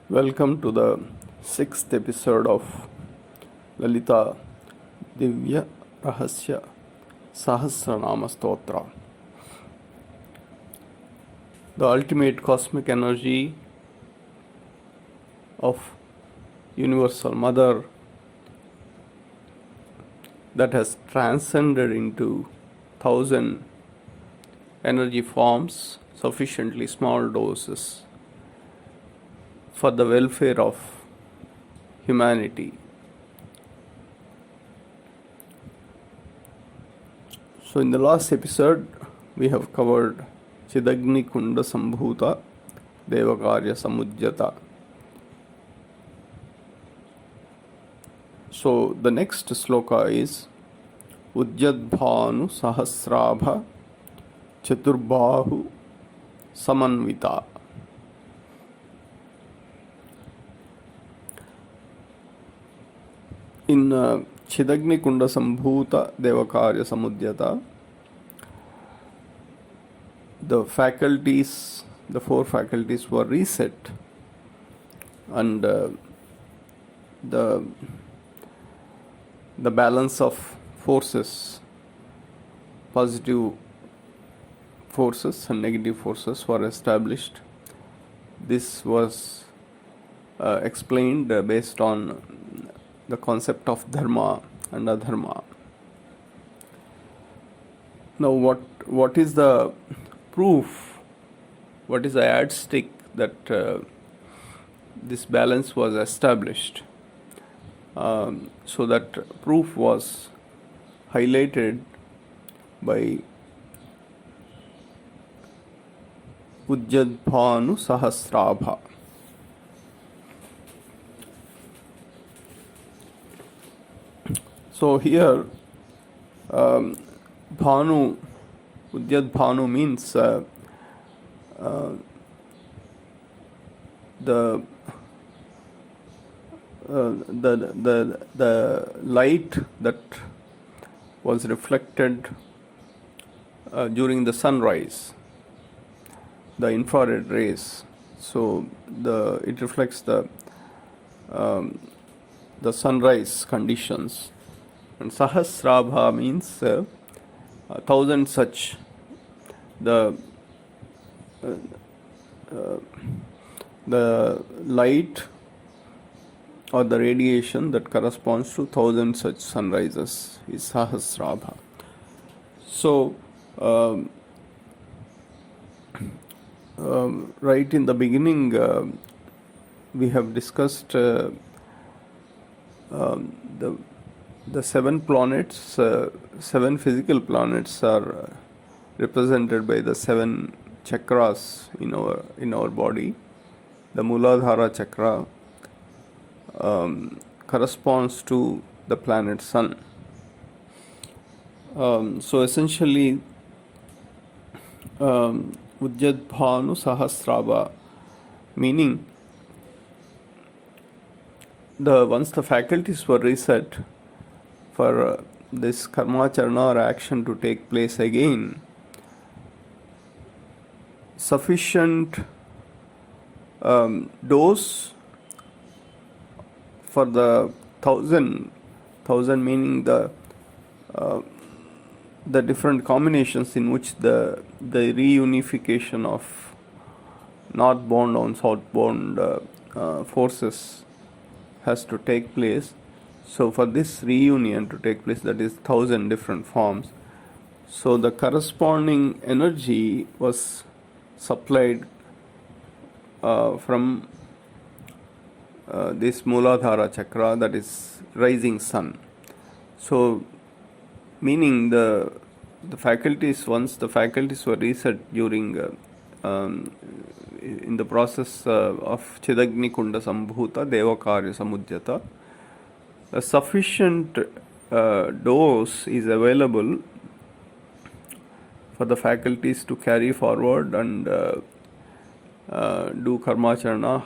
Welcome to the sixth episode of Lalita Divya Rahasya Sahasranama Stotra. The ultimate cosmic energy of Universal Mother that has transcended into 1,000 energy forms, sufficiently small doses for the welfare of humanity. So in the last episode we have covered Chidagni Kunda Sambhuta Devakarya Samujjata. So the next sloka is Ujjadbhanu Sahasrabha Chaturbahu Samanvita. In Chidagni Kunda Sambhuta Devakarya Samudyata, the four faculties were reset, and the balance of forces, positive forces and negative forces, were established. This was explained based on the concept of dharma and adharma. Now what is the proof, what is the yardstick that this balance was established? So that proof was highlighted by Ujjadbhanu Sahasrabha. So here Bhanu, Ujjadbhanu means the light that was reflected during the sunrise, the infrared rays. So it reflects the sunrise conditions. And Sahasrabha means 1,000 such. The light or the radiation that corresponds to 1,000 such sunrises is Sahasrabha. So right in the beginning we have discussed the 7 planets, 7 physical planets are represented by the 7 chakras in our body. The Muladhara chakra corresponds to the planet Sun. So essentially, Ujjadbhanu Sahasrabha, meaning once the faculties were reset, for this karmacharana or action to take place again, sufficient dose for the 1,000 meaning the different combinations in which the reunification of northbound and southbound forces has to take place. So for this reunion to take place, that is 1,000 different forms, so the corresponding energy was supplied from this Muladhara chakra, that is rising sun. So meaning the faculties, once the faculties were reset during in the process of Chidagni Kunda Sambhuta Devakarya Samujjata, a sufficient dose is available for the faculties to carry forward and do karmacharana.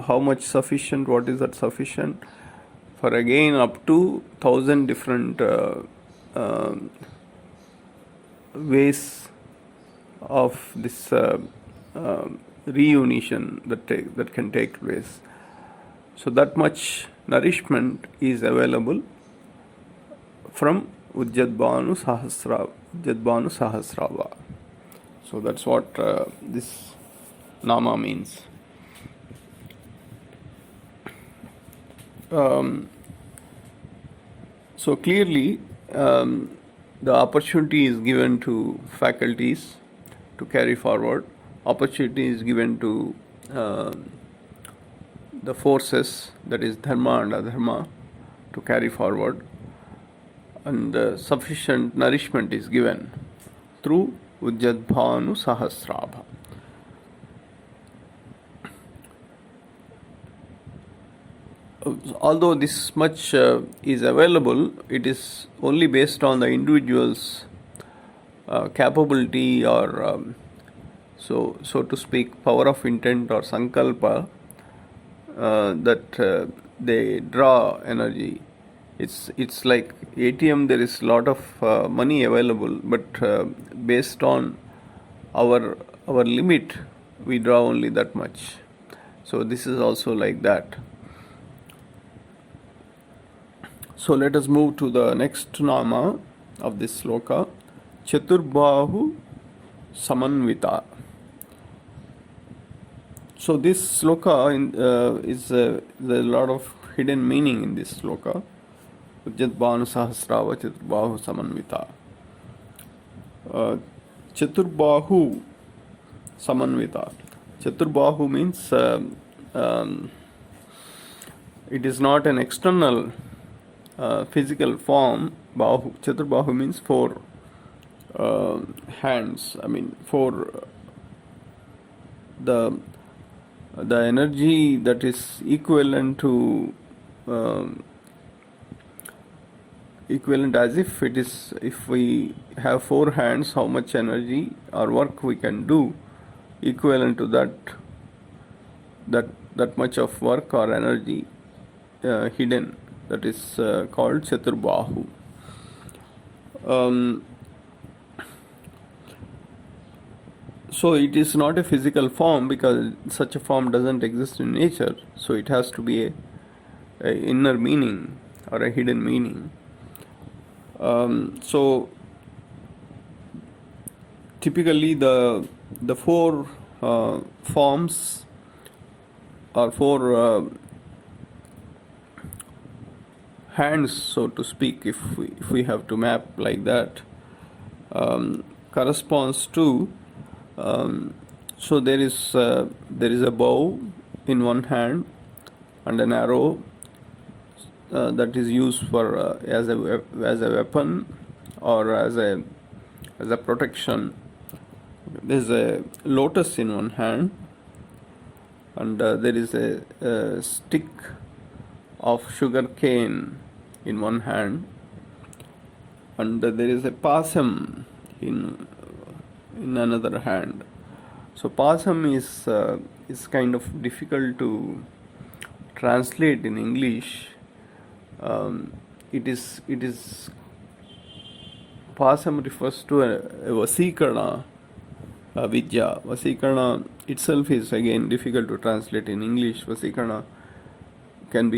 How much sufficient? What is that sufficient? For again up to 1,000 different ways of this reunition that can take place. So that much nourishment is available from Ujjadbhanu Sahasrava. So that's what this nama means. So clearly, the opportunity is given to faculties to carry forward. Opportunity is given to the forces, that is dharma and adharma, to carry forward, and sufficient nourishment is given through Ujjadbhanu Sahasrabha. Although this much is available, it is only based on the individual's capability, or so to speak, power of intent or sankalpa, that they draw energy. It's like ATM. There is a lot of money available, but based on our limit, we draw only that much. So this is also like that. So let us move to the next nama of this sloka, Chaturbahu Samanvita. So this sloka is there's a lot of hidden meaning in this sloka. Ujjadbhanu Sahasrava Chaturbahu Samanvita. Chaturbahu Samanvita. Chaturbahu means it is not an external physical form. Bahu, Chaturbahu means four hands. I mean, four. The energy that is equivalent to equivalent as if it is, if we have four hands, how much energy or work we can do, equivalent to that much of work or energy hidden, that is called Chaturbahu. So it is not a physical form, because such a form doesn't exist in nature. So it has to be a inner meaning or a hidden meaning. So typically the four forms or four hands, so to speak, if we have to map like that, corresponds to. So there is a bow in one hand and an arrow that is used for as a weapon or as a protection. There is a lotus in one hand, and there is a stick of sugar cane in one hand, and there is a pasam in another hand. So pasam is kind of difficult to translate in English. It is pasam refers to a Vasikarna vidya. Vasikarna itself is again difficult to translate in English. Vasikarna can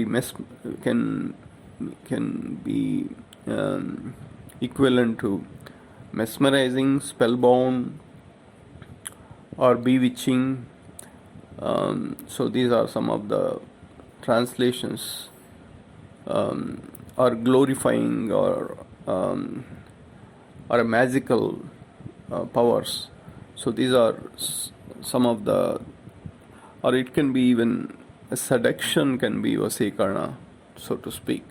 be equivalent to mesmerizing, spellbound, or bewitching. So these are some of the translations, or glorifying, or a magical powers. So these are some of the, or it can be even a seduction can be Vasikarna, so to speak.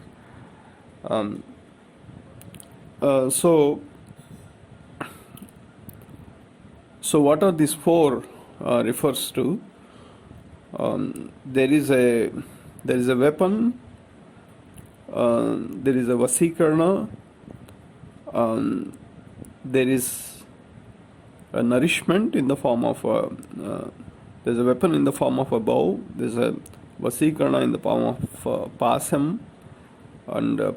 So what are these four refers to? There is a weapon. There is a Vasikarna. There is a nourishment in the form of there's a weapon in the form of a bow. There's a Vasikarna in the form of pasam, and a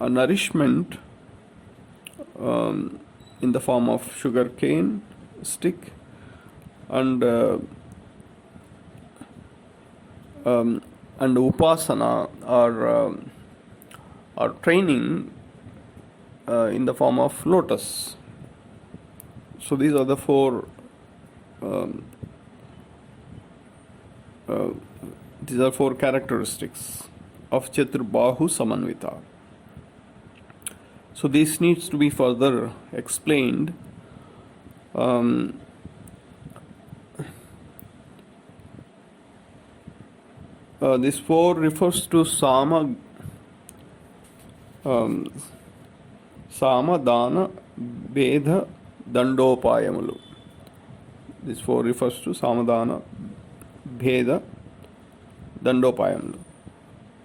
nourishment in the form of sugar cane stick, and and upasana or training in the form of lotus. So these are the four um, uh, these are four characteristics of Chaturbahu Samanvita. So this needs to be further explained. This four refers to Samadana Beda Dandopayamulu. This four refers to Samadana Beda Dandopayamulu.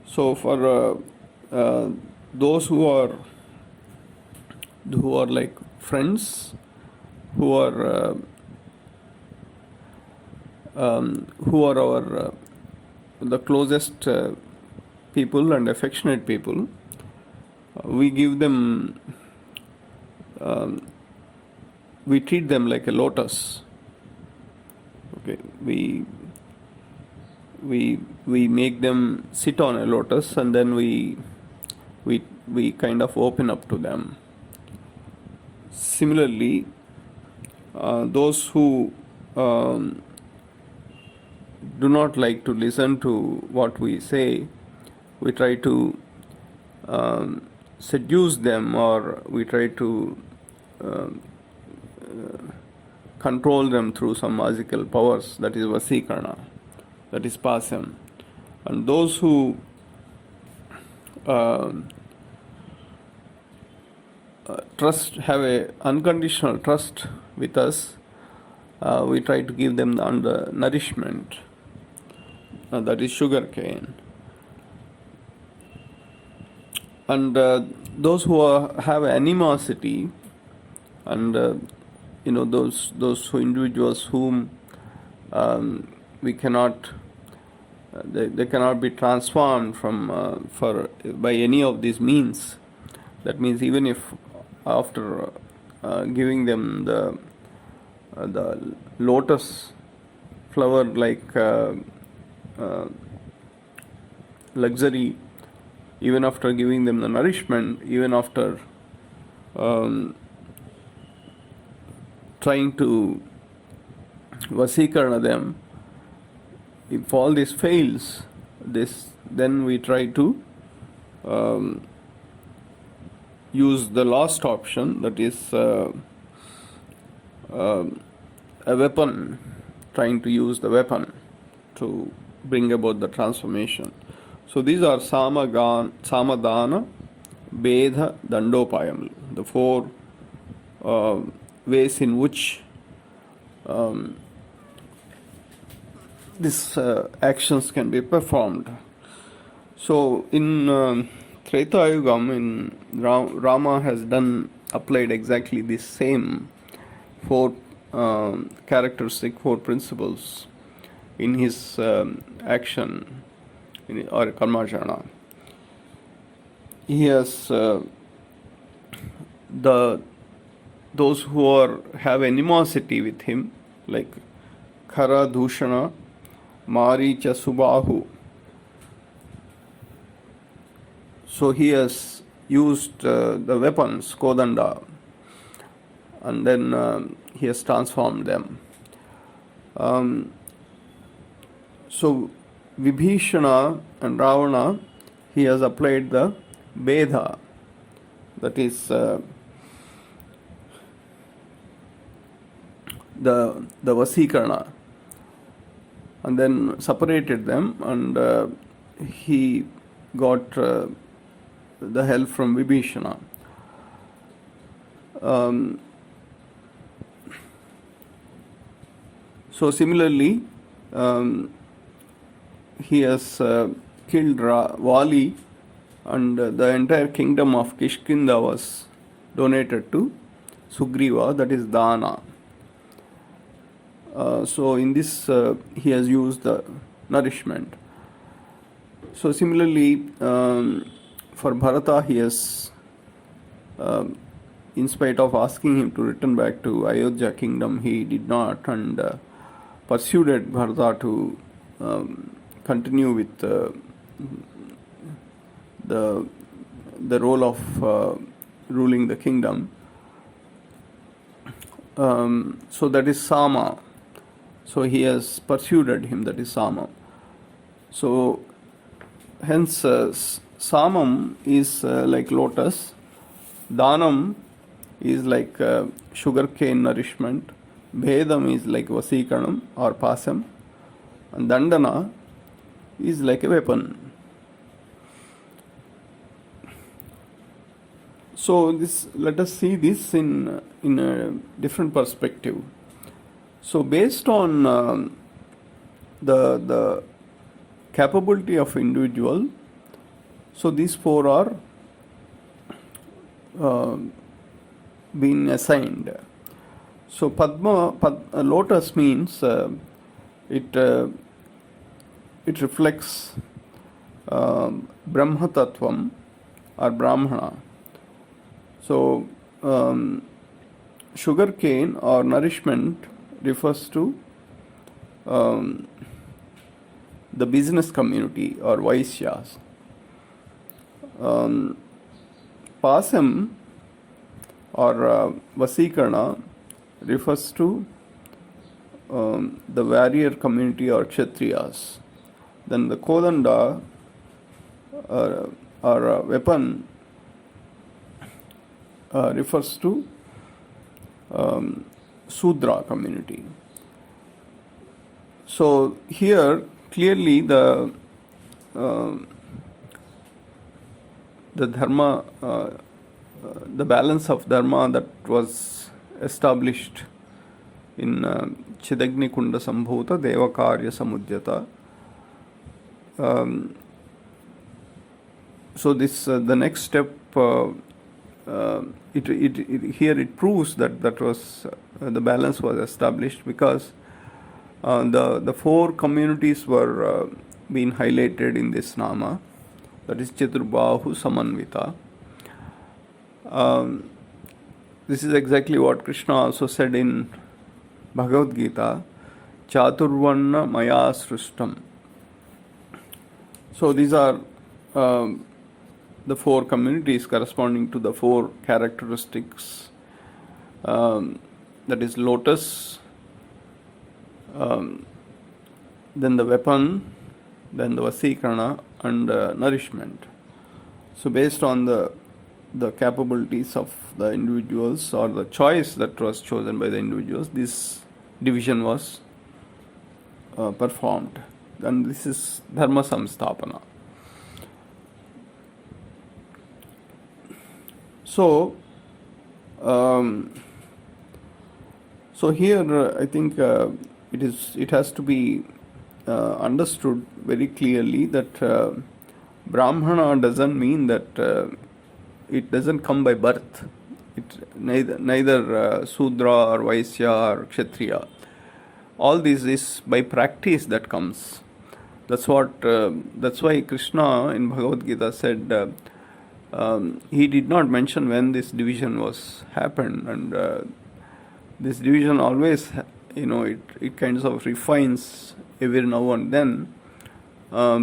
So for those who are like friends, who are our the closest people and affectionate people, we give them, we treat them like a lotus. Okay, we make them sit on a lotus, and then we kind of open up to them. Similarly, those who do not like to listen to what we say, we try to seduce them, or we try to control them through some magical powers, that is Vasikarna, that is Pasam. And those who have a unconditional trust with us, we try to give them the nourishment, that is sugar cane. And those who have animosity, and those individuals whom we cannot, they cannot be transformed from by any of these means. That means even if after giving them the lotus flower like luxury, even after giving them the nourishment, even after trying to vasikarna them, if all this fails, then we try to use the last option, that is a weapon, trying to use the weapon to bring about the transformation. So these are Samadana, Bedha, Dandopayam, the four ways in which these actions can be performed. So in Treta Yugam, in Rama has applied exactly the same four characteristic, four principles in his action or karmajana. He has those who have animosity with him, like Khara, Dushana, Maricha, Subahu. So he has used the weapons, Kodanda, and then he has transformed them. So Vibhishana and Ravana, he has applied the Bedha, that is the Vasikarna, and then separated them, and he got the help from Vibhishana. So similarly, he has killed Vali, and the entire kingdom of Kishkinda was donated to Sugriva, that is Dana. So in this he has used the nourishment. So similarly, for Bharata, he has, in spite of asking him to return back to Ayodhya kingdom, he did not, and persuaded Bharata to continue with the role of ruling the kingdom. So that is Sama. So he has persuaded him, that is Sama. So hence Samam is like lotus, Danam is like sugarcane nourishment, Bhedam is like Vasikanam or Pasam, and Dandana is like a weapon. So this, let us see this in a different perspective. So based on the capability of individual, so these four are being assigned. So lotus means it reflects Brahma Tattvam or Brahmana. So sugar cane or nourishment refers to the business community or Vaishyas. Pasam or Vasikarna refers to the warrior community or Kshatriyas. Then the Kodanda or weapon refers to Sudra community. So here clearly the dharma, the balance of dharma that was established in Chidagni Kunda Sambhuta Devakarya Samudyata. So this the next step. Here it proves that was the balance was established because the four communities were being highlighted in this nama, that is Chaturbahu Samanvita. This is exactly what Krishna also said in Bhagavad Gita, Chaturvanna Maya Srishtam. So these are the four communities corresponding to the four characteristics, that is lotus, then the weapon, then the Vasikarna, and nourishment. So based on the capabilities of the individuals or the choice that was chosen by the individuals, this division was performed. And this is Dharma Samstapana. So here I think it has to be understood very clearly that Brahmana doesn't mean that it doesn't come by birth. It neither Sudra or Vaisya or Kshatriya. All this is by practice that comes. That's why Krishna in Bhagavad Gita said. He did not mention when this division was happened, and this division always, it kind of refines every now and then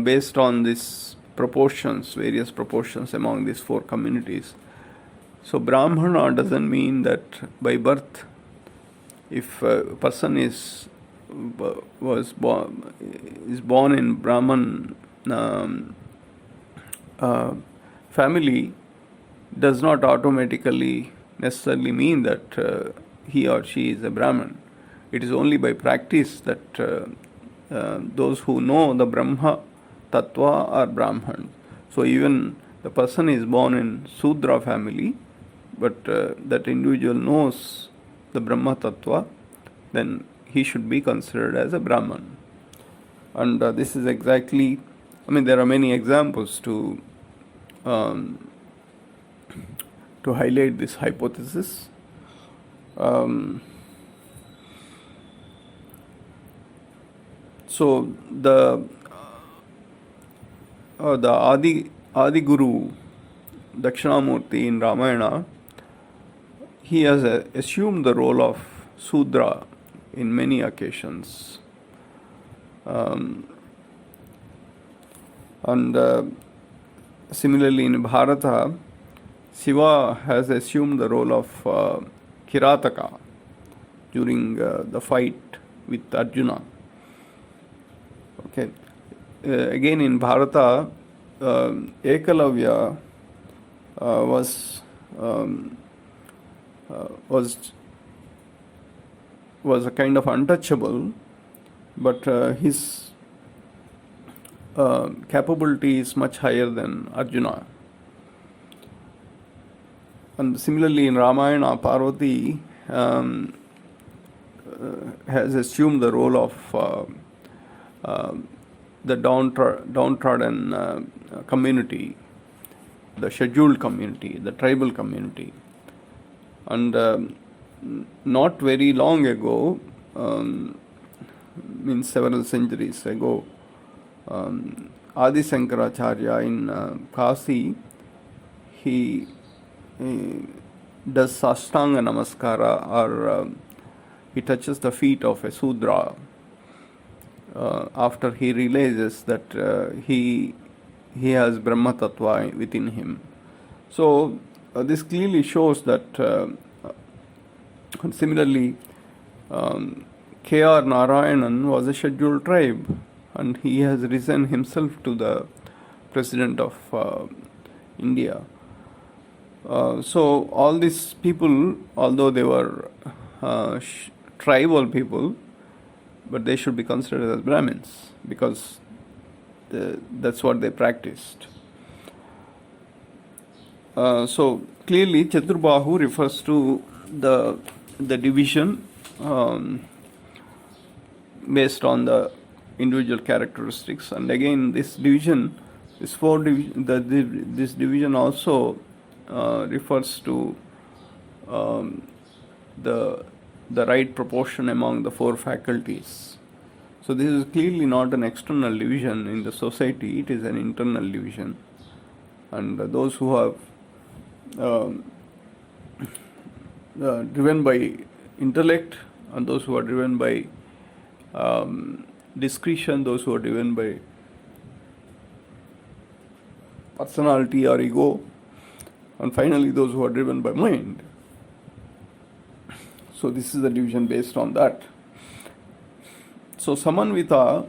based on these proportions, various proportions among these four communities. So Brahmana doesn't mean that by birth, if a person is born in Brahman family, does not automatically necessarily mean that he or she is a Brahman. It is only by practice that those who know the Brahma Tattva are Brahman. So even the person is born in Sudra family, but that individual knows the Brahma Tattva, then he should be considered as a Brahman. And this is exactly, there are many examples to highlight this hypothesis. So the Adi Guru Dakshinamurti in Ramayana, he has assumed the role of Sudra in many occasions. Um, and similarly, in Bharata, Shiva has assumed the role of Kirataka during the fight with Arjuna. Okay. Again, in Bharata, Ekalavya was um, was a kind of untouchable, but his capability is much higher than Arjuna. And similarly, in Ramayana, Parvati has assumed the role of the downtrodden community, the scheduled community, the tribal community. And not very long ago, means several centuries ago, Adi Shankaracharya in Kasi, he does Sashtanga Namaskara, or he touches the feet of a Sudra after he realizes that he has Brahma Tattva within him. So this clearly shows that similarly K.R. Narayanan was a scheduled tribe, and he has risen himself to the president of India. So all these people, although they were tribal people, but they should be considered as Brahmins because that's what they practiced. So clearly Chaturbahu refers to the division based on the individual characteristics, and again this division, this this division also refers to the right proportion among the four faculties. So this is clearly not an external division in the society, it is an internal division. And those who have driven by intellect, and those who are driven by discretion, those who are driven by personality or ego, and finally those who are driven by mind. So this is the division based on that. So Samanvita,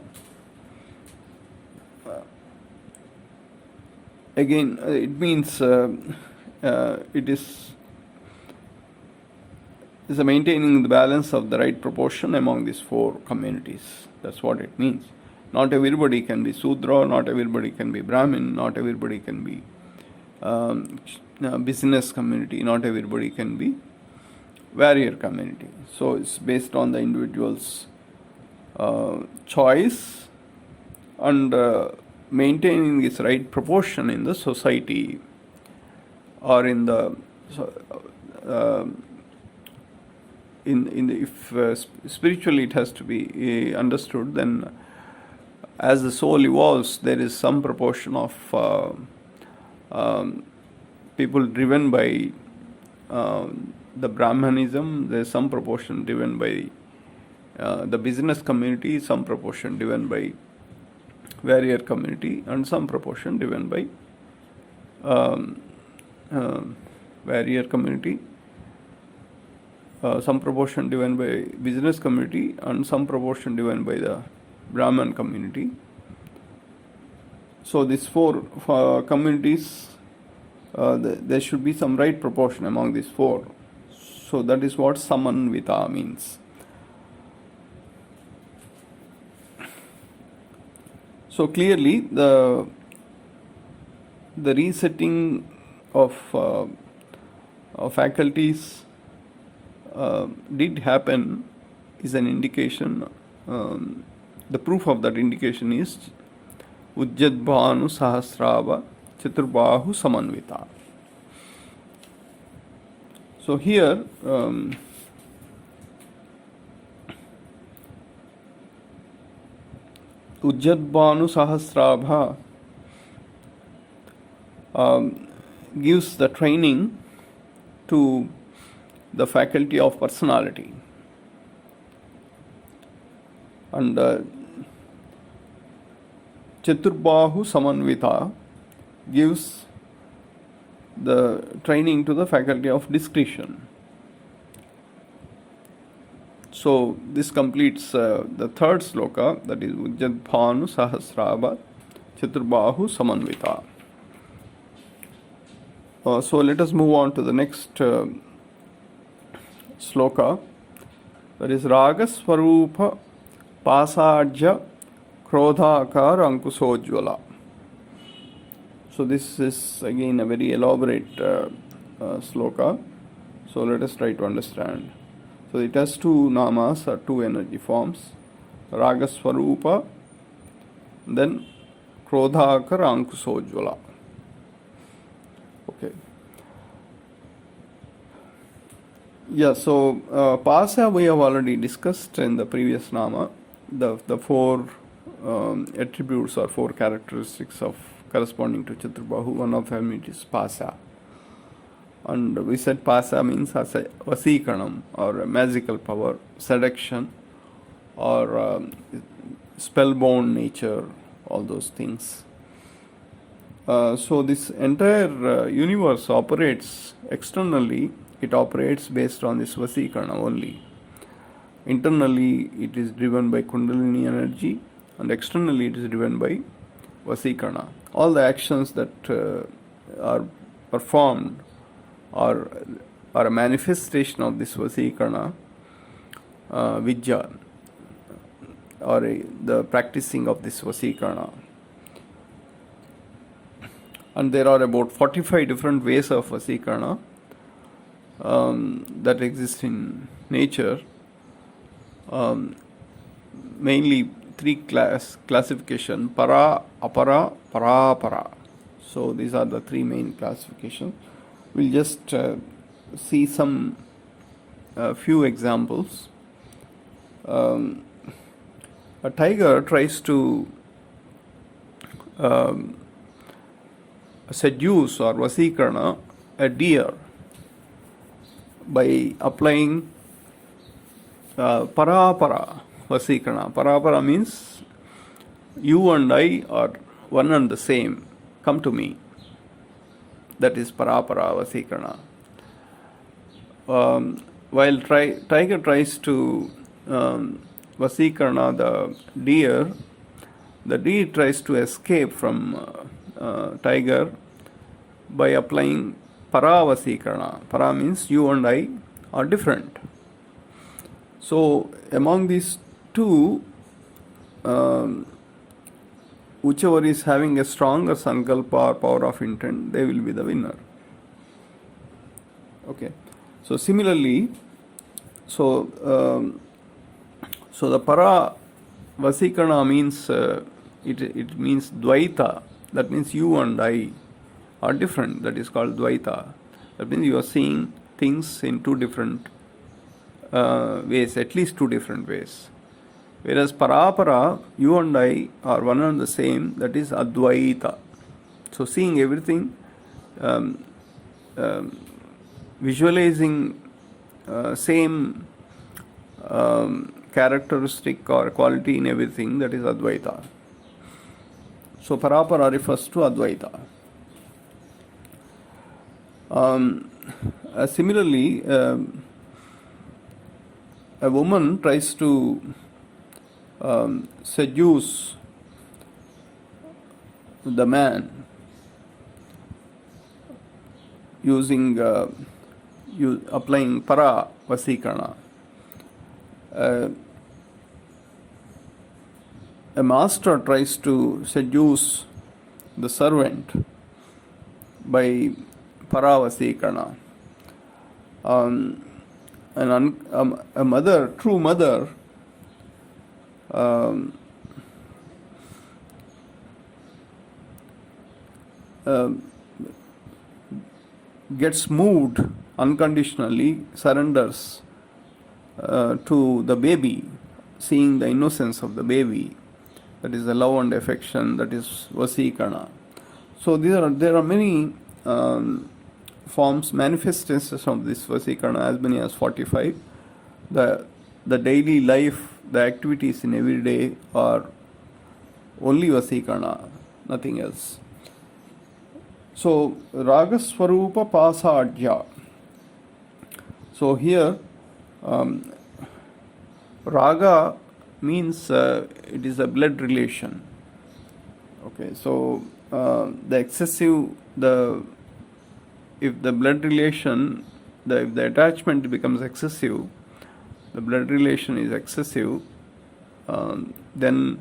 again it means it is maintaining the balance of the right proportion among these four communities. That's what it means. Not everybody can be Sudra, not everybody can be Brahmin, not everybody can be business community, not everybody can be warrior community. So it's based on the individual's choice and maintaining this right proportion in the society or in the if spiritually it has to be understood, then as the soul evolves, there is some proportion of people driven by the Brahmanism, there is some proportion driven by the business community, some proportion driven by warrior community, and some proportion driven by warrior community, some proportion driven by business community, and some proportion driven by the Brahman community. So these four communities, there should be some right proportion among these four. So that is what Samanvita means. So clearly the resetting of faculties did happen is an indication. The proof of that indication is Ujjadbhanu Sahasrava Chaturbahu Samanvita. So here Ujjadbhanu Sahasrabha gives the training to the faculty of personality. And Chaturbahu Samanvita gives the training to the faculty of discretion. So this completes the third sloka, that is Ujjadbhanu Sahasraba Chaturbahu Samanvita. So let us move on to the next sloka, that is Raga Swarupa Pasajya Krodhakar Ankusojvala. So this is again a very elaborate sloka. So let us try to understand. So it has two namas or two energy forms, Raga Swarupa, then Krodhakar Ankusojvala. Okay. Yeah, so Pasa we have already discussed in the previous nama, the four attributes or four characteristics of corresponding to Chaturbahu. One of them it is Pasa. And we said Pasa means Vasikanam, or a magical power, seduction, or spellbound nature, all those things. So this entire universe operates externally, it operates based on this Vasikana only. Internally it is driven by Kundalini energy, and externally it is driven by Vasikana. All the actions that are performed are a manifestation of this Vasikana, Vidya, or the practicing of this Vasikana. And there are about 45 different ways of Vasikana that exist in nature. Mainly three classification: Para, Apara, Parapara. So these are the three main classifications. We'll just see some few examples. A tiger tries to seduce or Vasikarna a deer by applying Parapara Vasikarna. Parapara means you and I are one and the same. Come to me. That is Parapara Vasikarna. While tiger tries to Vasikarna the deer tries to escape from tiger by applying Paravasikarna. Para means you and I are different. So among these two, whichever is having a stronger sankalpa or power of intent, they will be the winner. Okay. So similarly, so the para Vasikarna means it means Dvaita. That means you and I are different. That is called Dvaita. That means you are seeing things in two different ways, at least two different ways. Whereas Parapara, you and I are one and the same, that is Advaita. So seeing everything, visualizing same characteristic or quality in everything, that is Advaita. So Parapara refers to Advaita. Similarly, a woman tries to seduce the man using applying para Vasikarna. A master tries to seduce the servant by Paravasikarna. A mother, true mother, gets moved unconditionally, surrenders to the baby, seeing the innocence of the baby. That is the love and affection, that is Vasikarna. So there are many forms, manifestations of this Vasikarna, as many as 45. The daily life, the activities in every day are only Vasikarna, nothing else. So Raga Swarupa Pasadya. So here Raga means it is a blood relation. Okay, so the excessive, if the blood relation, if the attachment becomes excessive, the blood relation is excessive, then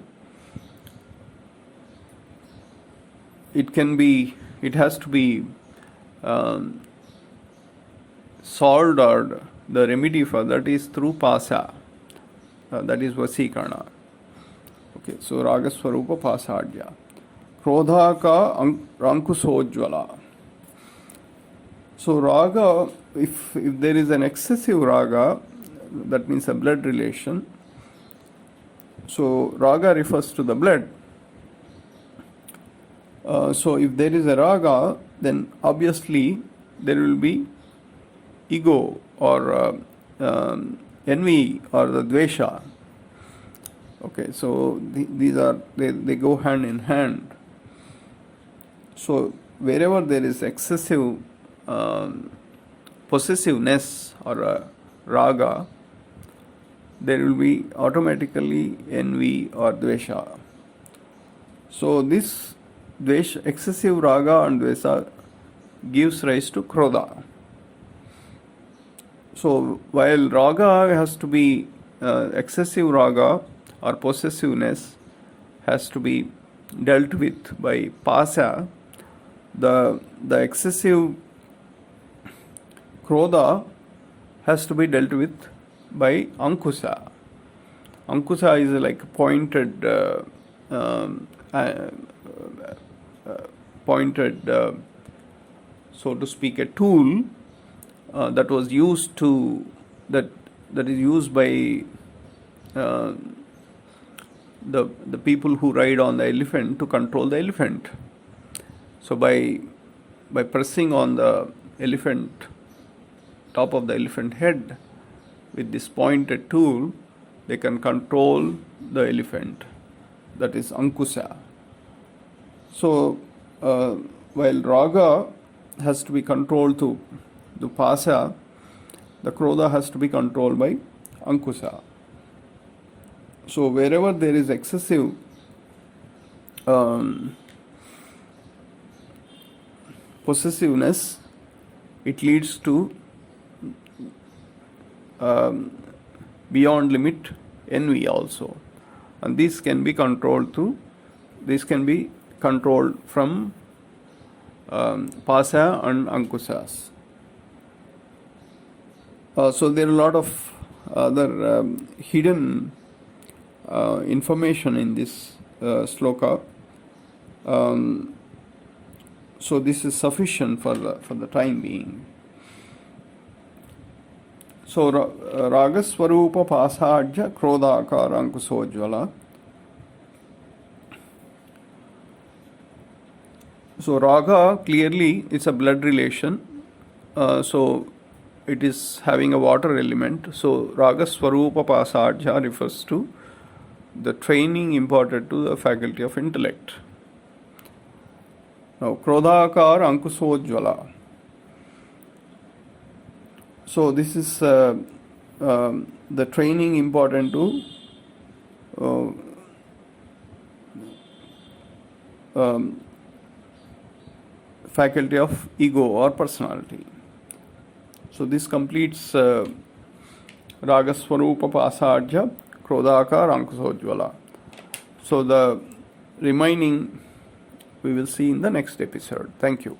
it has to be solved, or the remedy for that is through pasa, that is Vasikarna. Okay, so Raga Swarupa Pasadya. Krodha ka Ankusojvala. So Raga, if there is an excessive Raga, that means a blood relation. So Raga refers to the blood. So if there is a Raga, then obviously there will be ego or envy or the dvesha. Okay, so these are, they go hand in hand. So wherever there is excessive possessiveness or raga, there will be automatically envy or dvesha. So this dvesha, excessive raga and dvesha, gives rise to krodha. So while raga has to be excessive raga or possessiveness has to be dealt with by pasa, the excessive krodha has to be dealt with by ankusa. Ankusa is like pointed, so to speak, a tool that was used to, that is used by the people who ride on the elephant to control the elephant. So by pressing on the elephant, top of the elephant head with this pointed tool, they can control the elephant. That is ankusa. So while raga has to be controlled to the pasa, the krodha has to be controlled by ankusa. So wherever there is excessive possessiveness, it leads to beyond limit envy also, and this can be controlled from pasa and ankusas. So there are a lot of other hidden information in this sloka. So this is sufficient for the time being. So Ragaswarupa Pasadya Krodhakara Ankusojvala. So Raga clearly it's a blood relation. So it is having a water element. So Ragaswarupa Pasadya refers to the training imparted to the faculty of intellect. Now Krodhakar Ankusojvala. So this is the training important to faculty of ego or personality. So this completes Ragaswarupa Pasadya Krodhakar Ankusojvala. So the remaining we will see in the next episode. Thank you.